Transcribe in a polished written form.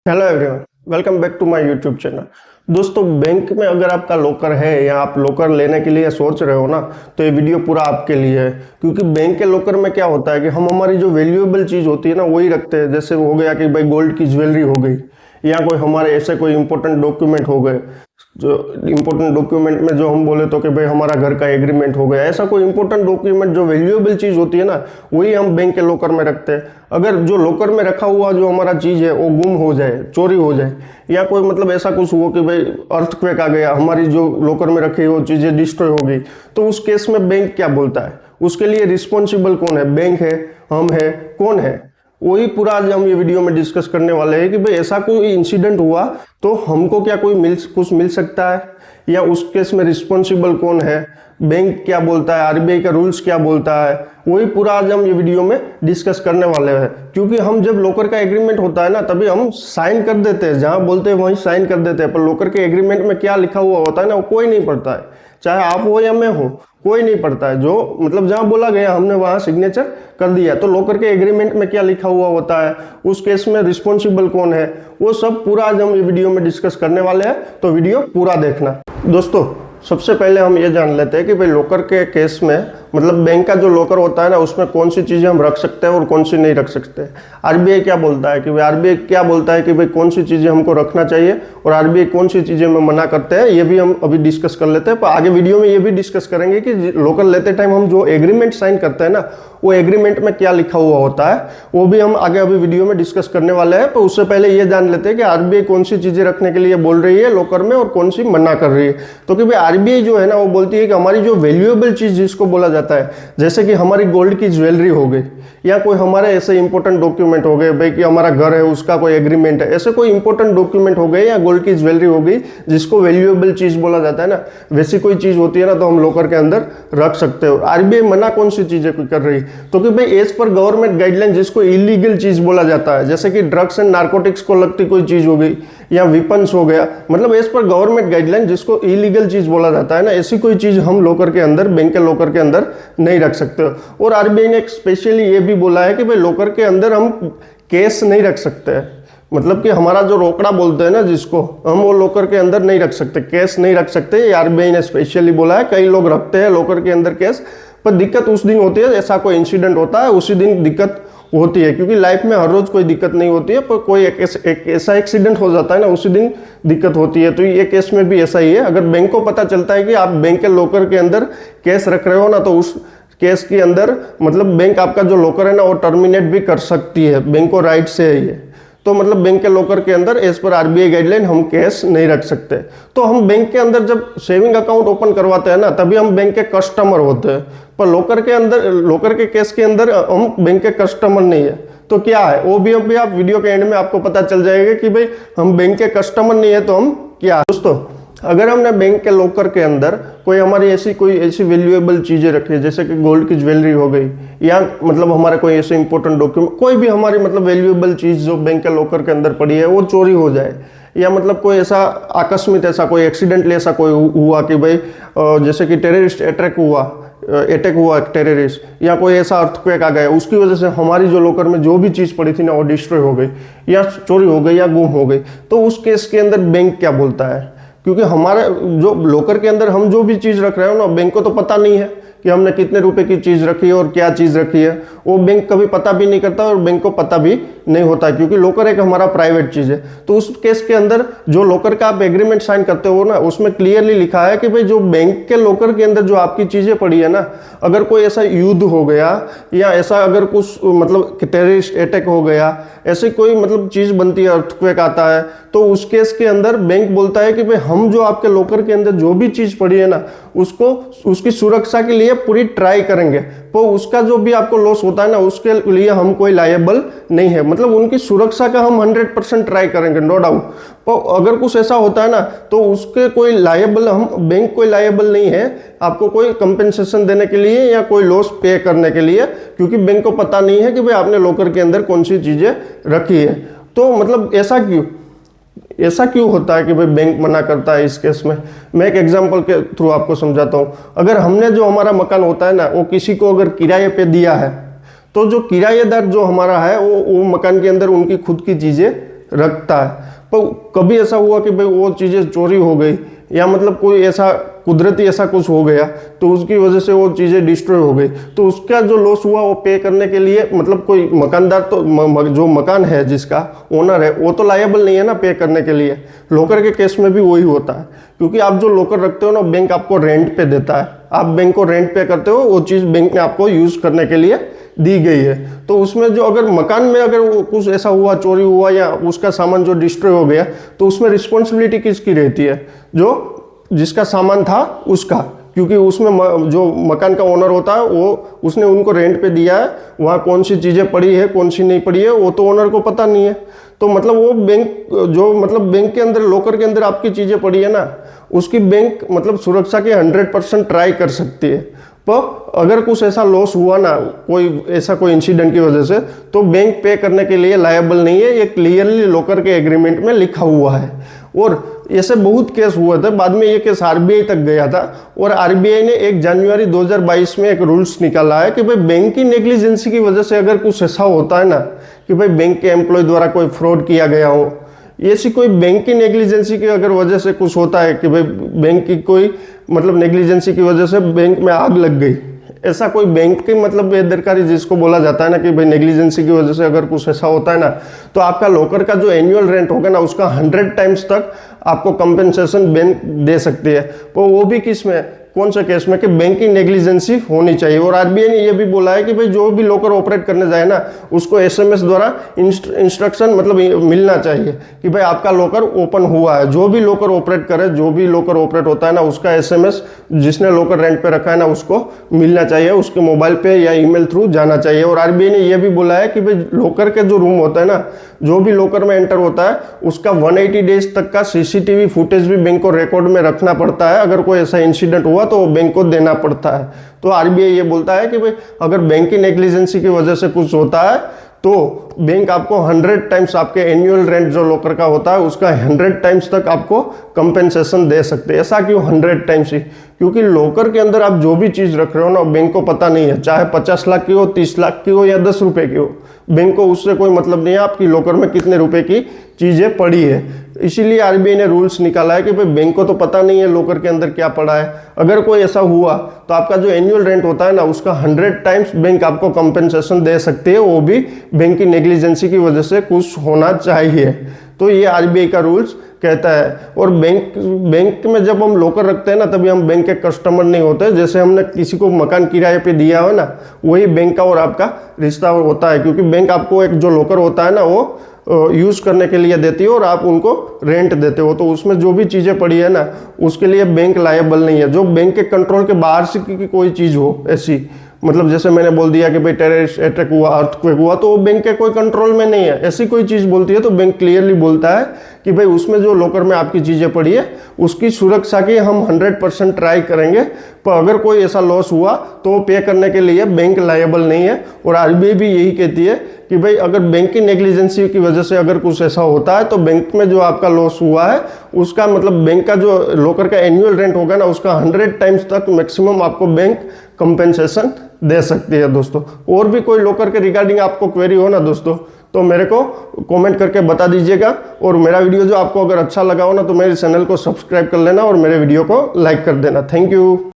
Hello everyone, welcome back to my YouTube channel. दोस्तों, bank में अगर आपका लॉकर है या आप लॉकर लेने के लिए सोच रहे हो ना, तो ये वीडियो पूरा आपके लिए है। क्योंकि बैंक के लॉकर में क्या होता है कि हम हमारी जो वैल्यूएबल चीज़ होती है ना वही रखते हैं। जैसे हो गया कि भाई गोल्ड की ज्वेलरी हो गई, या कोई हमारे ऐसे कोई इंपॉर्टेंट डॉक्यूमेंट हो गए। जो इंपॉर्टेंट डॉक्यूमेंट में जो हम बोले तो कि भाई हमारा घर का एग्रीमेंट हो गया, ऐसा कोई इंपॉर्टेंट डॉक्यूमेंट जो वैल्यूएबल चीज़ होती है ना, वही हम बैंक के लॉकर में रखते हैं। अगर जो लॉकर में रखा हुआ जो हमारा चीज़ है वो गुम हो जाए, चोरी हो जाए, या कोई मतलब ऐसा कुछ हो कि भाई अर्थक्वेक आ गया, हमारी जो लॉकर में रखी वो चीज़ें डिस्ट्रॉय हो गई, तो उस केस में बैंक क्या बोलता है, उसके लिए रिस्पॉन्सिबल कौन है? बैंक है, हम है, कौन है? वही पूरा आज हम ये वीडियो में डिस्कस करने वाले हैं कि भाई ऐसा कोई इंसिडेंट हुआ तो हमको क्या कोई कुछ मिल सकता है, या उस केस में रिस्पॉन्सिबल कौन है, बैंक क्या बोलता है, आरबीआई का रूल्स क्या बोलता है। वही पूरा आज हम ये वीडियो में डिस्कस करने वाले हैं। क्योंकि हम जब लॉकर का एग्रीमेंट होता है ना, तभी हम साइन कर देते हैं, जहां बोलते हैं वहीं साइन कर देते हैं, पर लॉकर के एग्रीमेंट में क्या लिखा हुआ होता है ना, वो कोई नहीं पढ़ता है। चाहे आप हो या मैं हो, कोई नहीं पढ़ता है। जो मतलब जहां बोला गया हमने वहां सिग्नेचर कर दिया। तो लॉकर के एग्रीमेंट में क्या लिखा हुआ होता है, उस केस में रिस्पॉन्सिबल कौन है, वो सब पूरा आज हम ये वीडियो में डिस्कस करने वाले हैं। तो वीडियो पूरा देखना। दोस्तों, सबसे पहले हम ये जान लेते हैं कि भाई लॉकर के केस में मतलब बैंक का जो लॉकर होता है ना, उसमें कौन सी चीज़ें हम रख सकते हैं और कौन सी नहीं रख सकते। आरबीआई क्या बोलता है कि भाई आरबीआई क्या बोलता है कि भाई कौन सी चीज़ें हमको रखना चाहिए और आरबीआई कौन सी चीज़ें में मना करते हैं, ये भी हम अभी डिस्कस कर लेते हैं। पर आगे वीडियो में ये भी डिस्कस करेंगे कि लॉकर लेते टाइम हम जो एग्रीमेंट साइन करते हैं ना, वो एग्रीमेंट में क्या लिखा हुआ होता है, वो भी हम आगे अभी वीडियो में डिस्कस करने वाले हैं। पर उससे पहले ये जान लेते हैं कि आरबीआई कौन सी चीज़ें रखने के लिए बोल रही है लॉकर में और कौन सी मना कर रही है। तो कि भाई आरबीआई जो है ना, वो बोलती है कि हमारी जो वैल्यूएबल चीज़ जिसको बोला जाता है, जैसे कि हमारी गोल्ड की ज्वेलरी हो गई, या कोई हमारे ऐसे इंपॉर्टेंट डॉक्यूमेंट हो गए, भाई कि हमारा घर है उसका कोई एग्रीमेंट है, ऐसे कोई इंपॉर्टेंट डॉक्यूमेंट हो गए या गोल्ड की ज्वेलरी हो गई जिसको वैल्यूएबल चीज बोला जाता है ना, वैसी कोई चीज होती है ना, तो हम लॉकर के अंदर रख सकते हो। आरबीआई मना कौन सी चीजें कर रही, तो कि भाई एज पर गवर्नमेंट गाइडलाइन जिसको इलीगल चीज बोला जाता है, जैसे कि ड्रग्स एंड नार्कोटिक्स को लगती कोई चीज हो गई या विपन्स हो गया, मतलब एज पर गवर्नमेंट गाइडलाइन जिसको इलीगल चीज बोला जाता है ना, ऐसी कोई चीज हम लॉकर के अंदर, बैंक के लॉकर के अंदर नहीं रख सकते। और आरबीआई ने स्पेशली ये भी बोला है कि भाई लॉकर के अंदर हम कैश नहीं रख सकते हैं। मतलब कि हमारा जो रोकड़ा बोलते हैं ना जिसको, हम वो लॉकर के अंदर नहीं रख सकते, कैश नहीं रख सकते। ये आरबीआई ने स्पेशली बोला है। कई लोग रखते हैं लॉकर के अंदर कैश, पर दिक्कत उस दिन होती है ऐसा कोई इंसिडेंट होता है, उसी दिन दिक्कत होती है। क्योंकि लाइफ में हर रोज कोई दिक्कत नहीं होती है, पर कोई एक ऐसा एक्सीडेंट हो जाता है ना, उसी दिन दिक्कत होती है। तो ये केस में भी ऐसा ही है। अगर बैंक को पता चलता है कि आप बैंक के लॉकर के अंदर कैश रख रहे हो ना, तो उस केस के अंदर मतलब बैंक आपका जो लॉकर है ना, वो टर्मिनेट भी कर सकती है। बैंक को राइट से है ये। तो मतलब बैंक के लॉकर के अंदर एज पर आरबीआई गाइडलाइन हम कैश नहीं रख सकते। तो हम बैंक के अंदर जब सेविंग अकाउंट ओपन करवाते हैं ना, तभी हम बैंक के कस्टमर होते हैं। पर लॉकर के अंदर, लॉकर के केस के अंदर हम बैंक के कस्टमर नहीं है। तो क्या है वो भी अभी आप वीडियो के एंड में आपको पता चल जाएगा कि भाई हम बैंक के कस्टमर नहीं है तो हम क्या है। दोस्तों, अगर हमने बैंक के लॉकर के अंदर कोई हमारी ऐसी वैल्यूएबल चीज़ें रखी है, जैसे कि गोल्ड की ज्वेलरी हो गई, या मतलब हमारे कोई ऐसे इंपॉर्टेंट डॉक्यूमेंट, कोई भी हमारी मतलब वैल्यूएबल चीज़ जो बैंक के लॉकर के अंदर पड़ी है वो चोरी हो जाए, या मतलब कोई ऐसा आकस्मिक ऐसा कोई एक्सीडेंटली ऐसा कोई हुआ कि भाई जैसे कि टेररिस्ट अटैक हुआ टेररिस्ट, या कोई ऐसा अर्थक्वेक आ गया, उसकी वजह से हमारी जो लॉकर में जो भी चीज़ पड़ी थी ना, वो डिस्ट्रॉय हो गई या चोरी हो गई या गुम हो गई, तो उस केस के अंदर बैंक क्या बोलता है। क्योंकि हमारे जो लॉकर के अंदर हम जो भी चीज़ रख रहे हो ना, बैंक को तो पता नहीं है कि हमने कितने रुपए की चीज़ रखी है और क्या चीज़ रखी है। वो बैंक कभी पता भी नहीं करता और बैंक को पता भी नहीं होता, क्योंकि लॉकर एक हमारा प्राइवेट चीज़ है। तो उस केस के अंदर जो लॉकर का आप एग्रीमेंट साइन करते हो ना, उसमें क्लियरली लिखा है कि भाई जो बैंक के लॉकर के अंदर जो आपकी चीज़ें पड़ी है ना, अगर कोई ऐसा युद्ध हो गया या ऐसा अगर कुछ मतलब टेररिस्ट अटैक हो गया, ऐसी कोई मतलब चीज़ बनती है, अर्थक्वेक आता है, तो उस केस के अंदर बैंक बोलता है कि भाई हम जो आपके लॉकर के अंदर जो भी चीज़ पड़ी है ना, उसको उसकी सुरक्षा के लिए पूरी ट्राई करेंगे। तो उसका जो भी आपको लॉस होता है ना, उसके लिए हम कोई लायबल नहीं है। मतलब उनकी सुरक्षा का हम 100% ट्राई करेंगे, नो डाउट। तो अगर कुछ ऐसा होता है ना, तो उसके कोई लायबल, हम बैंक कोई लायबल नहीं है आपको कोई कंपेंसेशन देने के लिए या कोई लॉस पे करने के लिए, क्योंकि बैंक को पता नहीं है कि भाई आपने लॉकर के अंदर कौन सी चीज़ें रखी है। तो मतलब ऐसा क्यों होता है कि भाई बैंक मना करता है इस केस में। मैं एक एग्जांपल के थ्रू आपको समझाता हूँ। अगर हमने जो हमारा मकान होता है ना, वो किसी को अगर किराए पे दिया है, तो जो किराएदार जो हमारा है वो मकान के अंदर उनकी खुद की चीज़ें रखता है, पर कभी ऐसा हुआ कि भाई वो चीज़ें चोरी हो गई या मतलब कोई ऐसा कुदरती ऐसा कुछ हो गया तो उसकी वजह से वो चीज़ें डिस्ट्रॉय हो गई, तो उसका जो लॉस हुआ वो पे करने के लिए मतलब कोई मकानदार तो जो मकान है जिसका ओनर है वो तो लायबल नहीं है ना पे करने के लिए। लॉकर के केस में भी वही होता है, क्योंकि आप जो लॉकर रखते हो ना बैंक आपको रेंट पे देता है, आप बैंक को रेंट पे करते हो, वो चीज़ बैंक ने आपको यूज़ करने के लिए दी गई है। तो उसमें जो अगर मकान में अगर वो कुछ ऐसा हुआ, चोरी हुआ या उसका सामान जो डिस्ट्रॉय हो गया, तो उसमें रिस्पॉन्सिबिलिटी किसकी रहती है? जो जिसका सामान था उसका, क्योंकि उसमें जो मकान का ओनर होता है वो उसने उनको रेंट पे दिया है, वहाँ कौन सी चीज़ें पड़ी है कौन सी नहीं पड़ी है वो तो ओनर को पता नहीं है। तो मतलब वो बैंक जो मतलब बैंक के अंदर लॉकर के अंदर आपकी चीज़ें पड़ी है ना, उसकी बैंक मतलब सुरक्षा की 100% ट्राई कर सकती है। पर अगर कुछ ऐसा लॉस हुआ ना, कोई इंसिडेंट की वजह से, तो बैंक पे करने के लिए लायबल नहीं है, ये क्लियरली लॉकर के एग्रीमेंट में लिखा हुआ है। और ऐसे बहुत केस हुए थे, बाद में ये केस आरबीआई तक गया था और आरबीआई ने 1 जनवरी 2022 में एक रूल्स निकाला है कि भाई बैंक की नेग्लिजेंसी की वजह से अगर कुछ ऐसा होता है ना कि भाई बैंक के एम्प्लॉय द्वारा कोई फ्रॉड किया गया हो, ऐसी कोई बैंक की नेग्लिजेंसी की अगर वजह से कुछ होता है कि भाई बैंक की कोई मतलब नेग्लिजेंसी की वजह से बैंक में आग लग गई, ऐसा कोई बैंक की मतलब बेदरकारी जिसको बोला जाता है ना कि भाई नेग्लिजेंसी की वजह से अगर कुछ ऐसा होता है ना, तो आपका लॉकर का जो एनुअल रेंट होगा ना उसका 100 टाइम्स तक आपको कंपेंसेशन बैंक दे सकती है। तो वो भी किस में, कौन से केस में कि बैंक की नेग्लिजेंसी होनी चाहिए। और आरबीआई ने यह भी बोला है कि भाई जो भी लॉकर ऑपरेट करने जाए ना उसको एसएमएस द्वारा इंस्ट्रक्शन मतलब मिलना चाहिए कि भाई आपका लॉकर ओपन हुआ है। जो भी लॉकर ऑपरेट करे, जो भी लॉकर ऑपरेट होता है ना उसका एसएमएस जिसने लॉकर रेंट पे रखा है ना उसको मिलना चाहिए, उसके मोबाइल पे या ईमेल थ्रू जाना चाहिए। और आरबीआई ने यह भी बोला है कि भाई लॉकर के जो रूम होता है ना, जो भी लॉकर में एंटर होता है उसका 180 डेज तक का सीसीटीवी फुटेज भी बैंक को रिकॉर्ड में रखना पड़ता है। अगर कोई ऐसा इंसिडेंट हुआ तो बैंक को देना पड़ता है। तो आरबीआई ये बोलता है कि भाई अगर बैंक की नेग्लिजेंसी की वजह से कुछ होता है तो बैंक आपको 100 टाइम्स आपके एनुअल रेंट जो लॉकर का होता है उसका 100 टाइम्स तक आपको कंपेंसेशन दे सकते हैं। ऐसा क्यों 100 टाइम्स ही? क्योंकि लॉकर के अंदर आप जो भी चीज़ रख रहे हो ना बैंक को पता नहीं है, चाहे 50 लाख की हो, 30 लाख की हो या 10 रुपए की हो, बैंक को उससे कोई मतलब नहीं है आपकी लॉकर में कितने रुपए की चीज़ें पड़ी है। इसीलिए आरबीआई ने रूल्स निकाला है कि भाई बैंक को तो पता नहीं है लॉकर के अंदर क्या पड़ा है। अगर कोई ऐसा हुआ तो आपका जो एनुअल रेंट होता है ना उसका 100 टाइम्स बैंक आपको कंपेंसेशन दे सकती है, वो भी बैंक की नेग्लिजेंसी की वजह से कुछ होना चाहिए। तो ये आरबीआई का रूल्स कहता है। और बैंक में जब हम लॉकर रखते हैं ना तभी हम बैंक के कस्टमर नहीं होते। जैसे हमने किसी को मकान किराए पे दिया हो ना, वही बैंक का और आपका रिश्ता होता है, क्योंकि बैंक आपको एक जो लॉकर होता है ना वो यूज़ करने के लिए देती है और आप उनको रेंट देते हो। तो उसमें जो भी चीज़ें पड़ी है ना उसके लिए बैंक लायबल नहीं है। जो बैंक के कंट्रोल के बाहर से की कोई चीज़ हो ऐसी, मतलब जैसे मैंने बोल दिया कि भाई टेररिस्ट अटैक हुआ, अर्थक्वेक हुआ, तो वो बैंक के कोई कंट्रोल में नहीं है। ऐसी कोई चीज़ बोलती है तो बैंक क्लियरली बोलता है कि भाई उसमें जो लॉकर में आपकी चीज़ें पड़ी है उसकी सुरक्षा की हम 100% ट्राई करेंगे, पर अगर कोई ऐसा लॉस हुआ तो पे करने के लिए बैंक लायबल नहीं है। और आरबीआई भी यही कहती है कि भाई अगर बैंक की नेग्लिजेंसी की वजह से अगर कुछ ऐसा होता है तो बैंक में जो आपका लॉस हुआ है उसका मतलब बैंक का जो लॉकर का एनुअल रेंट होगा ना उसका 100 टाइम्स तक मैक्सिमम आपको बैंक कंपेंसेशन दे सकती है दोस्तों। और भी कोई लॉकर के रिगार्डिंग आपको क्वेरी हो ना दोस्तों तो मेरे को कमेंट करके बता दीजिएगा। और मेरा वीडियो जो आपको अगर अच्छा लगा हो ना तो मेरे चैनल को सब्सक्राइब कर लेना और मेरे वीडियो को लाइक कर देना। Thank you.